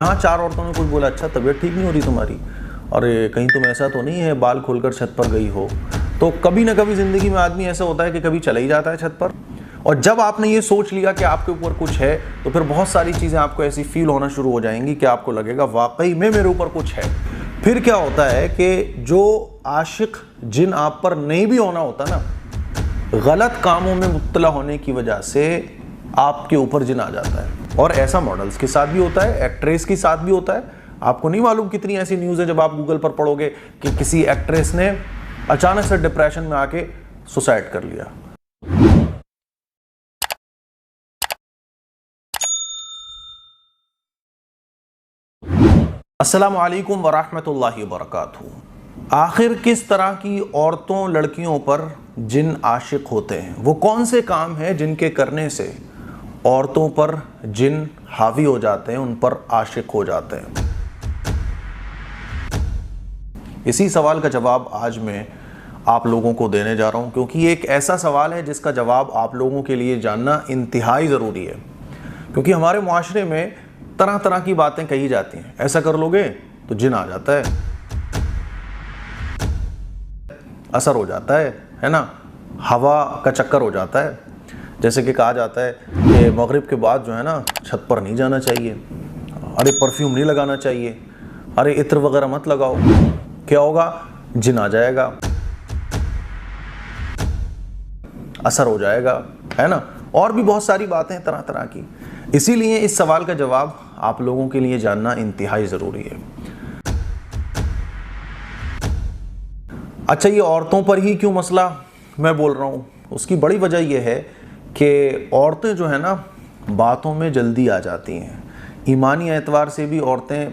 हाँ, 4 औरतों ने कुछ बोला, अच्छा तबीयत ठीक नहीं हो रही तुम्हारी, अरे कहीं तुम ऐसा तो नहीं है बाल खोलकर छत पर गई हो। तो कभी ना कभी ज़िंदगी में आदमी ऐसा होता है कि कभी चला ही जाता है छत पर। और जब आपने ये सोच लिया कि आपके ऊपर कुछ है तो फिर बहुत सारी चीज़ें आपको ऐसी फील होना शुरू हो जाएंगी कि आपको लगेगा वाकई में मेरे ऊपर कुछ है। फिर क्या होता है कि जो आशिक जिन आप पर नहीं भी होना होता ना, गलत कामों में मुब्तला होने की वजह से आपके ऊपर जिन आ जाता है। और ऐसा मॉडल्स के साथ भी होता है, एक्ट्रेस के साथ भी होता है। आपको नहीं मालूम कितनी ऐसी न्यूज़ है जब आप गूगल पर पढ़ोगे कि किसी एक्ट्रेस ने अचानक से डिप्रेशन में आके सुसाइड कर लिया। अस्सलामु अलैकुम वरहमतुल्लाहि वबरकातुहू। आखिर किस तरह की औरतों लड़कियों पर जिन आशिक होते हैं, वो कौन से काम हैं जिनके करने से औरतों पर जिन हावी हो जाते हैं, उन पर आशिक हो जाते हैं। इसी सवाल का जवाब आज मैं आप लोगों को देने जा रहा हूं, क्योंकि ये एक ऐसा सवाल है जिसका जवाब आप लोगों के लिए जानना इंतहाई ज़रूरी है। क्योंकि हमारे मुआशरे में तरह तरह की बातें कही जाती हैं, ऐसा कर लोगे तो जिन आ जाता है, असर हो जाता है ना, हवा का चक्कर हो जाता है। जैसे कि कहा जाता है कि मगरिब के बाद जो है ना छत पर नहीं जाना चाहिए, अरे परफ्यूम नहीं लगाना चाहिए, अरे इत्र वगैरह मत लगाओ, क्या होगा, जिन आ जाएगा, असर हो जाएगा, है ना। और भी बहुत सारी बातें तरह तरह की। इसीलिए इस सवाल का जवाब आप लोगों के लिए जानना इंतहाई ज़रूरी है। अच्छा, ये औरतों पर ही क्यों मसला मैं बोल रहा हूँ, उसकी बड़ी वजह यह है कि औरतें जो है ना बातों में जल्दी आ जाती हैं। ईमानी एतबार से भी औरतें,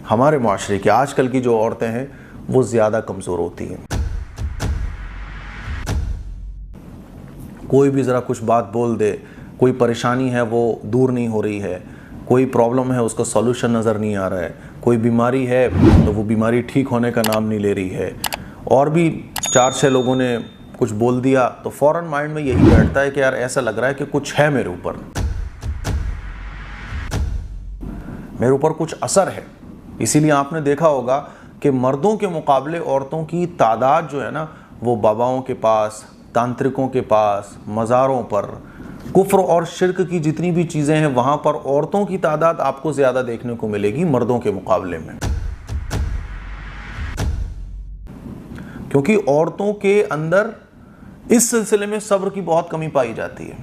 हमारे माशरे की आजकल की जो औरतें हैं वो ज़्यादा कमज़ोर होती हैं। कोई भी ज़रा कुछ बात बोल दे, कोई परेशानी है वो दूर नहीं हो रही है, कोई प्रॉब्लम है उसका सॉल्यूशन नज़र नहीं आ रहा है, कोई बीमारी है तो वो बीमारी ठीक होने का नाम नहीं ले रही है, और भी 4-6 लोगों ने कुछ बोल दिया तो फ़ौरन माइंड में यही बैठता है कि यार ऐसा लग रहा है कि कुछ है मेरे ऊपर कुछ असर है। इसीलिए आपने देखा होगा कि मर्दों के मुकाबले औरतों की तादाद जो है ना वो बाबाओं के पास, तांत्रिकों के पास, मज़ारों पर, कुफ्र और शिर्क की जितनी भी चीज़ें हैं वहाँ पर औरतों की तादाद आपको ज़्यादा देखने को मिलेगी मर्दों के मुकाबले में। क्योंकि औरतों के अंदर इस सिलसिले में सब्र की बहुत कमी पाई जाती है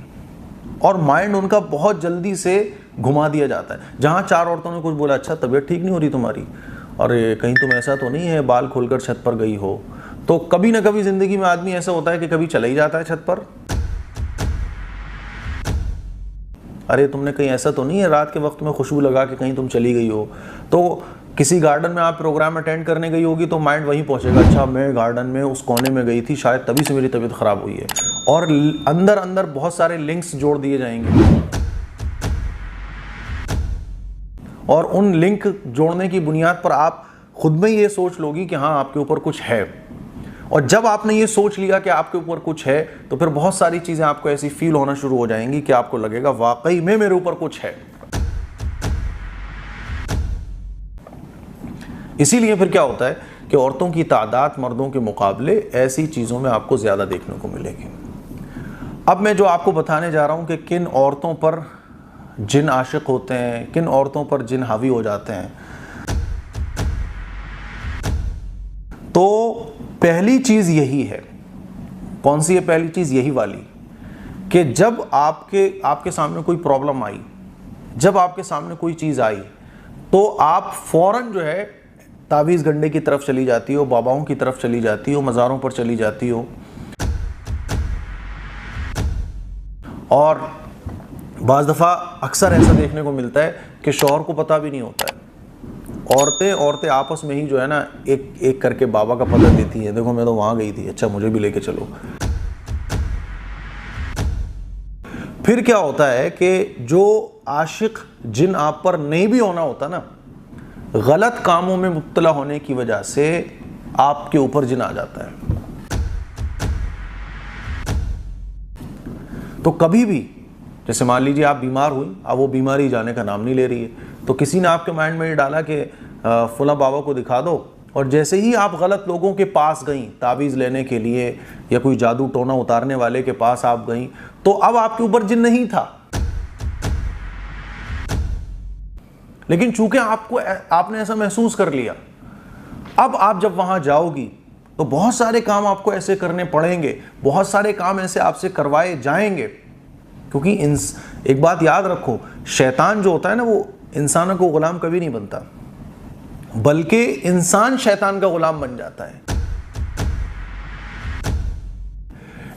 और माइंड उनका बहुत जल्दी से घुमा दिया जाता है। जहाँ 4 औरतों ने कुछ बोला, अच्छा तबीयत ठीक नहीं हो रही तुम्हारी, अरे कहीं तुम ऐसा तो नहीं है बाल खोलकर छत पर गई हो। तो कभी ना कभी ज़िंदगी में आदमी ऐसा होता है कि कभी चला ही जाता है छत पर। अरे तुमने कहीं ऐसा तो नहीं है रात के वक्त में खुशबू लगा के कहीं तुम चली गई हो। तो किसी गार्डन में आप प्रोग्राम अटेंड करने गई होगी तो माइंड वहीं पहुंचेगा, अच्छा मैं गार्डन में उस कोने में गई थी, शायद तभी से मेरी तबीयत ख़राब हुई है। और अंदर अंदर बहुत सारे लिंक्स जोड़ दिए जाएंगे और उन लिंक जोड़ने की बुनियाद पर आप खुद में ये सोच लोगी कि हाँ आपके ऊपर कुछ है। और जब आपने ये सोच लिया कि आपके ऊपर कुछ है तो फिर बहुत सारी चीज़ें आपको ऐसी फील होना शुरू हो जाएंगी कि आपको लगेगा वाकई में मेरे ऊपर कुछ है। इसीलिए फिर क्या होता है कि औरतों की तादाद मर्दों के मुकाबले ऐसी चीज़ों में आपको ज़्यादा देखने को मिलेगी। अब मैं जो आपको बताने जा रहा हूँ कि किन औरतों पर जिन आशिक होते हैं, किन औरतों पर जिन हावी हो जाते हैं। तो पहली चीज़ यही है, कौन सी है पहली चीज़, यही वाली कि जब आपके सामने कोई प्रॉब्लम आई, जब आपके सामने कोई चीज़ आई तो आप फ़ौरन जो है तावीज़ गंडे की तरफ चली जाती हो, बाबाओं की तरफ चली जाती हो, मज़ारों पर चली जाती हो। और बाज़ दफ़ा अक्सर ऐसा देखने को मिलता है कि शौहर को पता भी नहीं होता है, औरतें आपस में ही जो है ना एक एक करके बाबा का पता देती हैं, देखो मैं तो वहाँ गई थी, अच्छा मुझे भी लेके चलो। फिर क्या होता है कि जो आशिक जिन आप पर नहीं भी होना होता ना, गलत कामों में मुब्तला होने की वजह से आपके ऊपर जिन आ जाता है। तो कभी भी जैसे मान लीजिए आप बीमार हुई, अब वो बीमारी जाने का नाम नहीं ले रही है, तो किसी ने आपके माइंड में ये डाला कि फला बाबा को दिखा दो, और जैसे ही आप गलत लोगों के पास गई ताबीज़ लेने के लिए या कोई जादू टोना उतारने वाले के पास आप गई, तो अब आपके ऊपर जिन नहीं था, लेकिन चूंकि आपने ऐसा महसूस कर लिया, अब आप जब वहां जाओगी तो बहुत सारे काम आपको ऐसे करने पड़ेंगे, बहुत सारे काम ऐसे आपसे करवाए जाएंगे, क्योंकि एक बात याद रखो, शैतान जो होता है ना, वो इंसानों को गुलाम कभी नहीं बनता, बल्कि इंसान शैतान का गुलाम बन जाता है।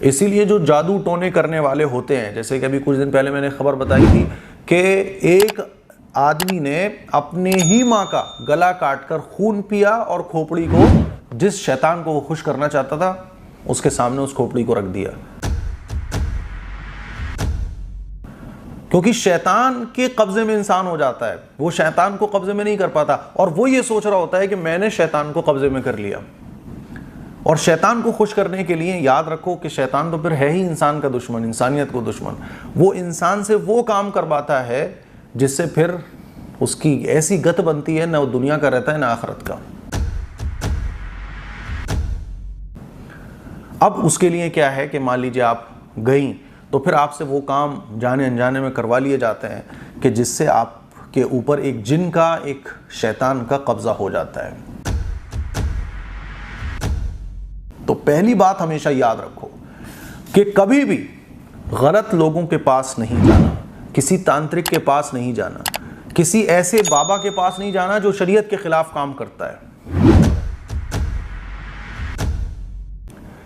इसीलिए जो जादू टोने करने वाले होते हैं, जैसे कि अभी कुछ दिन पहले मैंने खबर बताई थी कि एक आदमी ने अपने ही माँ का गला काटकर खून पिया और खोपड़ी को, जिस शैतान को वो खुश करना चाहता था, उसके सामने उस खोपड़ी को रख दिया, क्योंकि शैतान के कब्जे में इंसान हो जाता है, वो शैतान को कब्जे में नहीं कर पाता, और वो ये सोच रहा होता है कि मैंने शैतान को कब्जे में कर लिया। और शैतान को खुश करने के लिए याद रखो कि शैतान तो फिर है ही इंसान का दुश्मन, इंसानियत को दुश्मन। वो इंसान से वो काम करवाता है जिससे फिर उसकी ऐसी गत बनती है, ना वो दुनिया का रहता है ना आखिरत का। अब उसके लिए क्या है कि मान लीजिए आप गई, तो फिर आपसे वो काम जाने अनजाने में करवा लिए जाते हैं कि जिससे आपके ऊपर एक जिन का, एक शैतान का कब्जा हो जाता है। तो पहली बात हमेशा याद रखो कि कभी भी गलत लोगों के पास नहीं जाना, किसी तांत्रिक के पास नहीं जाना, किसी ऐसे बाबा के पास नहीं जाना जो शरीयत के खिलाफ काम करता है,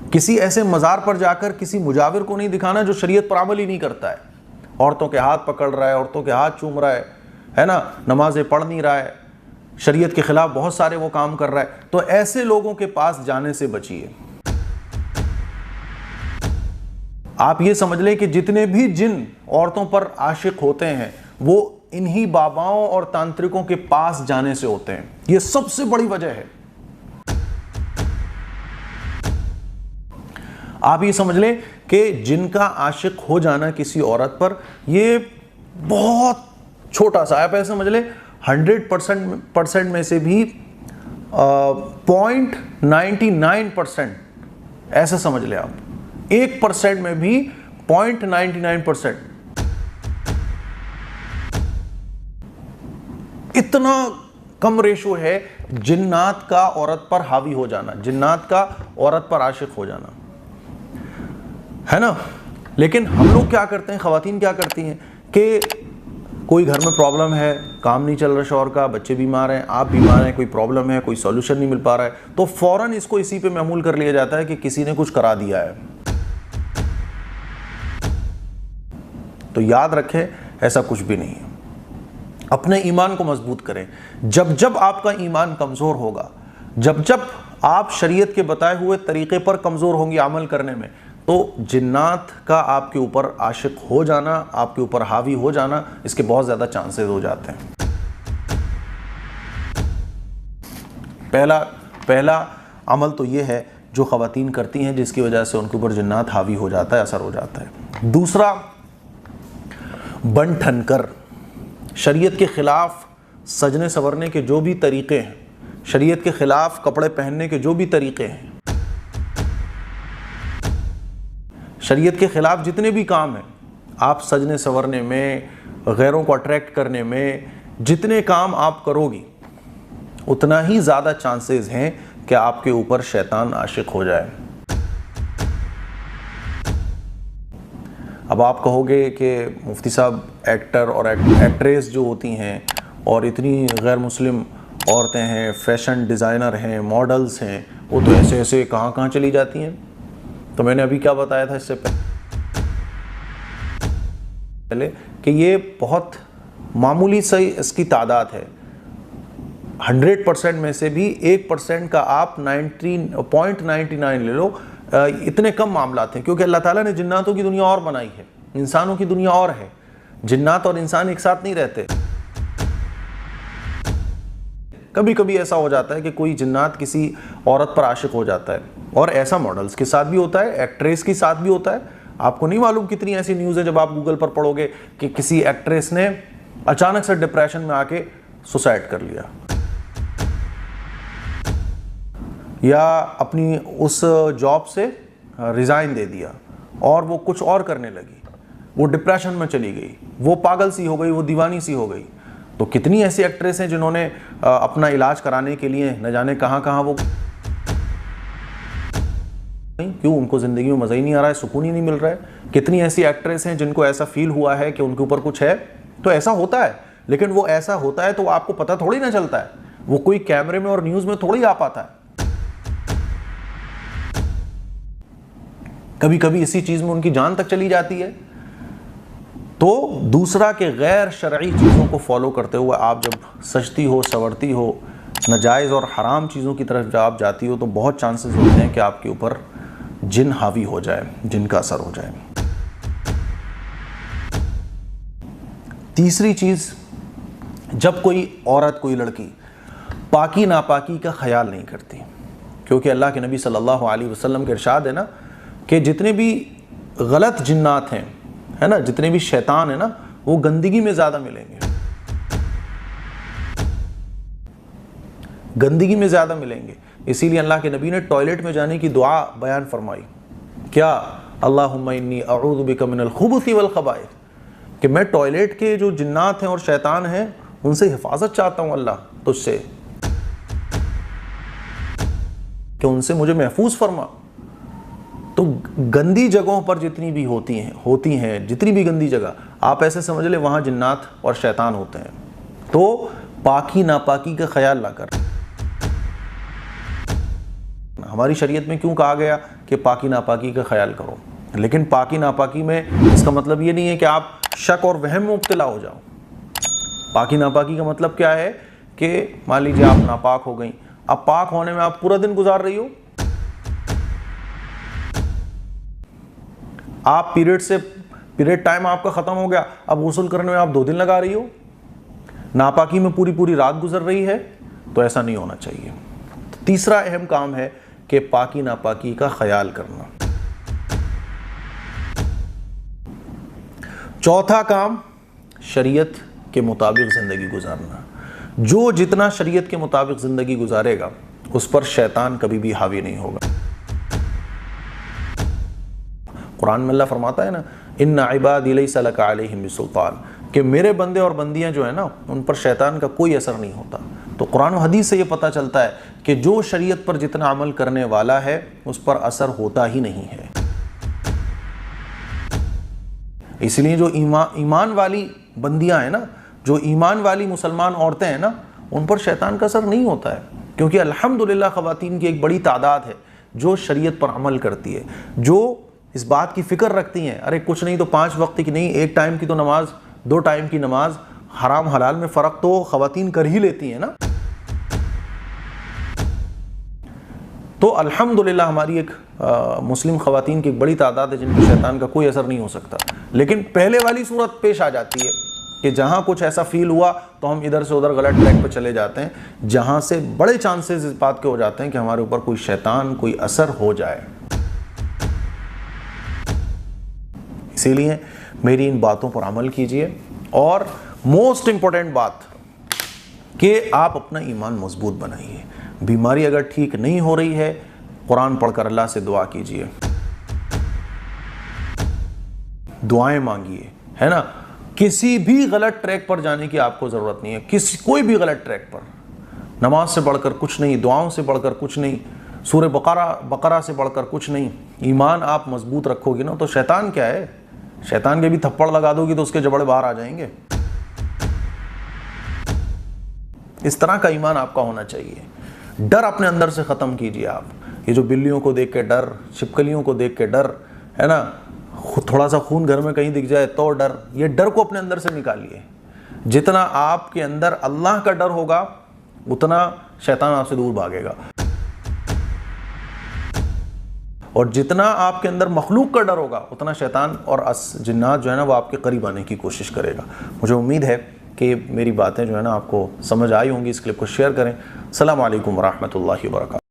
किसी ऐसे मज़ार पर जाकर किसी मुजाविर को नहीं दिखाना जो शरीयत पर अमल ही नहीं करता है, औरतों के हाथ पकड़ रहा है, औरतों के हाथ चूम रहा है ना, नमाजें पढ़ नहीं रहा है, शरीयत के खिलाफ बहुत सारे वो काम कर रहा है। तो ऐसे लोगों के पास जाने से बचिए। आप ये समझ लें कि जितने भी जिन औरतों पर आशिक होते हैं वो इन्हीं बाबाओं और तांत्रिकों के पास जाने से होते हैं। ये सबसे बड़ी वजह है। आप ये समझ लें कि जिनका आशिक हो जाना किसी औरत पर, ये बहुत छोटा सा, आप ऐसे समझ लें 100% में से भी 0.99%, ऐसा समझ लें आप, 1% में भी 0.99%, इतना कम रेशो है जिन्नात का औरत पर हावी हो जाना, जिन्नात का औरत पर आशिक हो जाना, है ना। लेकिन हम लोग क्या करते हैं, ख़वातीन क्या करती हैं कि कोई घर में प्रॉब्लम है, काम नहीं चल रहा शौहर का, बच्चे बीमार हैं, आप बीमार हैं, कोई प्रॉब्लम है, कोई सॉल्यूशन नहीं मिल पा रहा है, तो फ़ौरन इसको इसी पे महमूल कर लिया जाता है कि किसी ने कुछ करा दिया है। तो याद रखें, ऐसा कुछ भी नहीं है। अपने ईमान को मजबूत करें। जब जब आपका ईमान कमज़ोर होगा, जब जब आप शरीयत के बताए हुए तरीक़े पर कमज़ोर होंगे अमल करने में, तो जिन्नात का आपके ऊपर आशिक हो जाना, आपके ऊपर हावी हो जाना, इसके बहुत ज़्यादा चांसेस हो जाते हैं। पहला अमल तो ये है जो ख़वातीन करती हैं, जिसकी वजह से उनके ऊपर जिन्नात हावी हो जाता है, असर हो जाता है। दूसरा, बन ठन कर शरीयत के ख़िलाफ़ सजने संवरने के जो भी तरीक़े हैं, शरीयत के ख़िलाफ़ कपड़े पहनने के जो भी तरीक़े हैं, शरीयत के ख़िलाफ़ जितने भी काम हैं, आप सजने संवरने में, गैरों को अट्रैक्ट करने में, जितने काम आप करोगी, उतना ही ज़्यादा चांसेस हैं कि आपके ऊपर शैतान आशिक हो जाए। अब आप कहोगे कि मुफ्ती साहब, एक्टर और एक्ट्रेस जो होती हैं और इतनी गैर मुस्लिम औरतें हैं, फैशन डिज़ाइनर हैं, मॉडल्स हैं, वो तो ऐसे ऐसे कहाँ कहाँ चली जाती हैं। तो मैंने अभी क्या बताया था इससे पहले कि ये बहुत मामूली सी इसकी तादाद है। 100% में से भी 1% का आप 0.99 ले लो, इतने कम मामला थे, क्योंकि अल्लाह ताला ने जिन्नातों की दुनिया और बनाई है, इंसानों की दुनिया और है। जिन्नात और इंसान एक साथ नहीं रहते। कभी कभी ऐसा हो जाता है कि कोई जिन्नात किसी औरत पर आशिक हो जाता है, और ऐसा मॉडल्स के साथ भी होता है, एक्ट्रेस के साथ भी होता है। आपको नहीं मालूम कितनी ऐसी न्यूज़ है, जब आप गूगल पर पढ़ोगे कि किसी एक्ट्रेस ने अचानक से डिप्रेशन में आके सुसाइड कर लिया, या अपनी उस जॉब से रिज़ाइन दे दिया और वो कुछ और करने लगी, वो डिप्रेशन में चली गई, वो पागल सी हो गई, वो दीवानी सी हो गई। तो कितनी ऐसी एक्ट्रेस हैं जिन्होंने अपना इलाज कराने के लिए न जाने कहाँ कहाँ वो, क्यों? उनको ज़िंदगी में मज़ा ही नहीं आ रहा है, सुकून ही नहीं मिल रहा है। कितनी ऐसी एक्ट्रेस हैं जिनको ऐसा फील हुआ है कि उनके ऊपर कुछ है। तो ऐसा होता है, लेकिन वो ऐसा होता है तो आपको पता थोड़ी ना चलता है, वो कोई कैमरे में और न्यूज़ में थोड़ी आ पाता है। कभी कभी इसी चीज़ में उनकी जान तक चली जाती है। तो दूसरा के गैर शरई चीज़ों को फॉलो करते हुए आप जब सजती हो, संवरती हो, नाजायज़ और हराम चीज़ों की तरफ जब आप जाती हो, तो बहुत चांसेस होते हैं कि आपके ऊपर जिन हावी हो जाए, जिन का असर हो जाए। तीसरी चीज़, जब कोई औरत, कोई लड़की पाकी नापाकी का ख्याल नहीं करती, क्योंकि अल्लाह के नबी सल्लल्लाहु अलैहि वसल्लम के इरशाद है ना कि जितने भी गलत जिन्नात हैं, है ना, जितने भी शैतान है ना, वो गंदगी में ज़्यादा मिलेंगे, गंदगी में ज़्यादा मिलेंगे। इसीलिए अल्लाह के नबी ने टॉयलेट में जाने की दुआ बयान फरमाई, क्या? अल्लाहुम्मा इन्नी अऊज़ु बिका मिनल खुबुसी वल खबाइस, कि मैं टॉयलेट के जो जिन्नात हैं और शैतान हैं उनसे हिफाजत चाहता हूँ अल्लाह तुझसे, कि उनसे मुझे महफूज फरमा। तो गंदी जगहों पर जितनी भी होती हैं जितनी भी गंदी जगह, आप ऐसे समझ ले वहाँ जिन्नात और शैतान होते हैं। तो पाकी नापाकी का ख्याल ना कर। हमारी शरीयत में क्यों कहा गया कि पाकी नापाकी का ख्याल करो? लेकिन पाकी नापाकी में इसका मतलब ये नहीं है कि आप शक और वहम में मुब्तला हो जाओ। पाकी नापाकी का मतलब क्या है कि मान लीजिए आप नापाक हो गई, अब पाक होने में आप पूरा दिन गुजार रही हो, आप पीरियड टाइम आपका ख़त्म हो गया, अब गुस्ल करने में आप 2 दिन लगा रही हो, नापाकी में पूरी रात गुजर रही है, तो ऐसा नहीं होना चाहिए। तो तीसरा अहम काम है कि पाकी नापाकी का ख्याल करना। चौथा काम, शरीयत के मुताबिक ज़िंदगी गुजारना। जो जितना शरीयत के मुताबिक ज़िंदगी गुजारेगा उस पर शैतान कभी भी हावी नहीं होगा। कुरान में अल्लाह फरमाता है ना, इन्ना इबादी लैसा लका अलैहिम बिसुल्तान, कि मेरे बंदे और बंदियां जो है ना, उन पर शैतान का कोई असर नहीं होता। तो कुरान और हदीस से ये पता चलता है कि जो शरीयत पर जितना अमल करने वाला है उस पर असर होता ही नहीं है। इसलिए जो ईमान वाली बंदियां हैं ना, जो ईमान वाली मुसलमान औरतें हैं ना, उन पर शैतान का असर नहीं होता है, क्योंकि अल्हम्दुलिल्लाह ख़वातीन की एक बड़ी तादाद है जो शरीयत पर अमल करती है, जो इस बात की फ़िक्र रखती हैं, अरे कुछ नहीं तो 5 वक्त की नहीं, 1 टाइम की तो नमाज, 2 टाइम की नमाज, हराम हलाल में फ़र्क तो ख़वातीन कर ही लेती हैं ना। तो अल्हम्दुलिल्लाह हमारी एक मुस्लिम ख़वातीन की एक बड़ी तादाद है जिन पर शैतान का कोई असर नहीं हो सकता। लेकिन पहले वाली सूरत पेश आ जाती है कि जहाँ कुछ ऐसा फील हुआ तो हम इधर से उधर गलत ट्रैक पर चले जाते हैं, जहाँ से बड़े चांसेस इस बात के हो जाते हैं कि हमारे ऊपर कोई शैतान, कोई असर हो जाए। इसीलिए मेरी इन बातों पर अमल कीजिए, और मोस्ट इंपॉर्टेंट बात कि आप अपना ईमान मजबूत बनाइए। बीमारी अगर ठीक नहीं हो रही है, कुरान पढ़कर अल्लाह से दुआ कीजिए, दुआएं मांगिए, है ना। किसी भी गलत ट्रैक पर जाने की आपको ज़रूरत नहीं है, कोई भी गलत ट्रैक पर। नमाज से बढ़कर कुछ नहीं, दुआओं से बढ़कर कुछ नहीं, सूरह बकरा से बढ़कर कुछ नहीं। ईमान आप मजबूत रखोगे ना, तो शैतान क्या है, शैतान के भी थप्पड़ लगा दोगी तो उसके जबड़े बाहर आ जाएंगे। इस तरह का ईमान आपका होना चाहिए। डर अपने अंदर से ख़त्म कीजिए आप। ये जो बिल्लियों को देख के डर, छिपकलियों को देख के डर, है ना, थोड़ा सा खून घर में कहीं दिख जाए तो डर, ये डर को अपने अंदर से निकालिए। जितना आपके अंदर अल्लाह का डर होगा उतना शैतान आपसे दूर भागेगा, और जितना आपके अंदर मखलूक का डर होगा उतना शैतान और जिन्नात जो है ना वो आपके करीब आने की कोशिश करेगा। मुझे उम्मीद है कि मेरी बातें जो है ना आपको समझ आई होंगी। इस क्लिप को शेयर करें। अस्सलामु अलैकुम व रहमतुल्लाहि व बरकातहू।